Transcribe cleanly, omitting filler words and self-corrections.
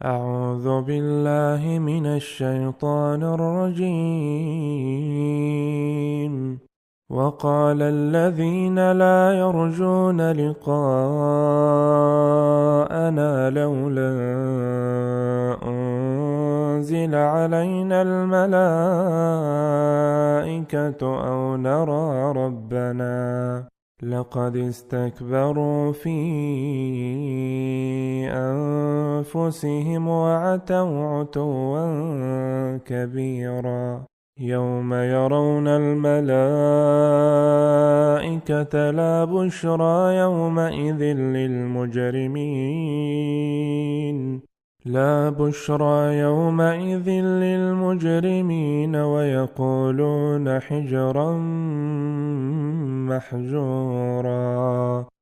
أعوذ بالله من الشيطان الرجيم. وقال الذين لا يرجون لقاءنا لولا أنزل علينا الملائكة أو نرى ربنا لقد استكبروا في أنفسهم وعتوا عتوا كبيرا. يوم يرون الملائكة لا بشرى يومئذ للمجرمين ويقولون حجرا محجورا.